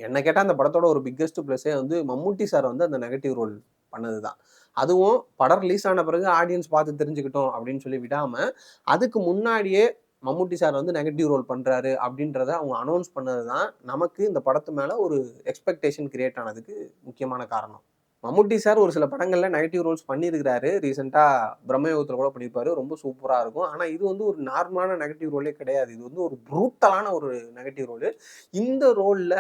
என்ன கேட்டா அந்த படத்தோட ஒரு பிக்கெஸ்ட் ப்ளஸ்ஸே வந்து மம்முட்டி சார் வந்து அந்த நெகட்டிவ் ரோல் பண்ணதுதான். அதுவும் படம் ரிலீஸ் ஆன பிறகு ஆடியன்ஸ் பார்த்து தெரிஞ்சுக்கிட்டோம் அப்படின்னு சொல்லி விடாம, அதுக்கு முன்னாடியே மம்முட்டி சார் வந்து நெகட்டிவ் ரோல் பண்றாரு அப்படின்றத அவங்க அனௌன்ஸ் பண்ணது தான் நமக்கு இந்த படத்து மேல ஒரு எக்ஸ்பெக்டேஷன் கிரியேட் ஆனதுக்கு முக்கியமான காரணம். மம்முட்டி சார் ஒரு சில படங்கள்ல நெகட்டிவ் ரோல்ஸ் பண்ணியிருக்கிறாரு. ரீசென்ட்டா பிரம்மயுகத்துல கூட பண்ணியிருப்பாரு. ரொம்ப சூப்பரா இருக்கும். ஆனா இது வந்து ஒரு நார்மலான நெகட்டிவ் ரோலே கிடையாது. இது வந்து ஒரு ப்ரூட்டலான ஒரு நெகட்டிவ் ரோலு. இந்த ரோல்ல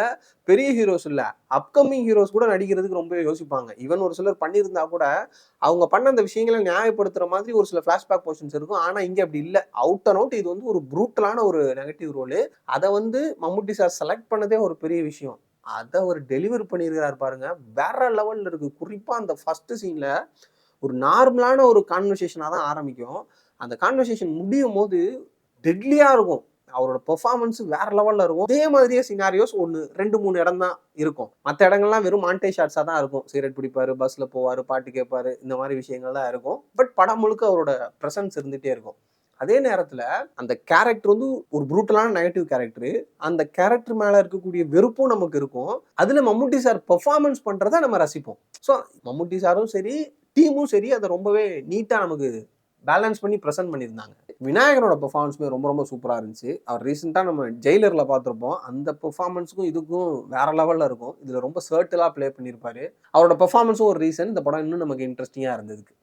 பெரிய ஹீரோஸ் இல்ல, அப்கமிங் ஹீரோஸ் கூட நடிக்கிறதுக்கு ரொம்பவே யோசிப்பாங்க. ஈவன் ஒரு சிலர் பண்ணியிருந்தா கூட, அவங்க பண்ண அந்த விஷயங்கள நியாயப்படுத்துற மாதிரி ஒரு சில ஃபிளாஷ்பேக் போர்ஷன்ஸ் இருக்கும். ஆனா இங்க அப்படி இல்ல. அவுட் அண்ட் அவுட் இது வந்து ஒரு ப்ரூட்டலான ஒரு நெகட்டிவ் ரோலு. அத வந்து மம்முட்டி சார் செலக்ட் பண்ணதே ஒரு பெரிய விஷயம். அத அவரு டெலிவர் பண்ணியிருக்கிறாரு பாருங்க. வேற லெவல்ல இருக்கு. குறிப்பா அந்த ஃபர்ஸ்ட் சீன்ல ஒரு நார்மலான ஒரு கான்வர்சேஷனா தான் ஆரம்பிக்கும். அந்த கான்வர்சேஷன் முடியும்போது டெட்லியா இருக்கும். அவரோட பெர்ஃபார்மன்ஸ் வேற லெவல்ல இருக்கும். அதே மாதிரியே சினாரியோஸ் 1, 2, 3 இடம் தான் இருக்கும். மத்த இடங்கள்லாம் வெறும் மான்டேஜ் ஷாட்ஸா தான் இருக்கும். சிகரெட் பிடிப்பாரு, பஸ்ல போவாரு, பாட்டு கேட்பாரு. இந்த மாரி விஷயங்கள் தான் இருக்கும். பட் படம் முழுக்க அவரோட பிரசன்ஸ் இருந்துட்டே இருக்கும். அதே நேரத்துல அந்த கேரக்டர் வந்து ஒரு ப்ரூட்டலான நெகட்டிவ் கேரக்டர். அந்த கேரக்டர் மேல இருக்கக்கூடிய வெறுப்பும் நமக்கு இருக்கும். அதுல மம்முட்டி சார் பெர்ஃபார்மன்ஸ் பண்றத நம்ம ரசிப்போம். சோ மம்முட்டி சாரும் சரி, டீமும் சரி அத ரொம்பவே நீட்டா நமக்கு பேலன்ஸ் பண்ணி பிரசன்ட் பண்ணியிருந்தாங்க. விநாயகரோட பெர்ஃபார்மன்ஸுமே ரொம்ப ரொம்ப சூப்பரா இருந்துச்சு. அவர் ரீசென்ட்டா நம்ம ஜெயிலர்ல பார்த்திருப்போம். அந்த பெர்ஃபார்மன்ஸ்க்கும் இதுக்கும் வேற லெவல்ல இருக்கும். இதுல ரொம்ப சர்ட்டிலா ப்ளே பண்ணியிருப்பாரு. அவரோட பெர்ஃபார்மன்ஸும் ஒரு ரீசன் இந்த படம் இன்னும் நமக்கு இன்ட்ரஸ்டிங்கா இருந்ததுக்கு.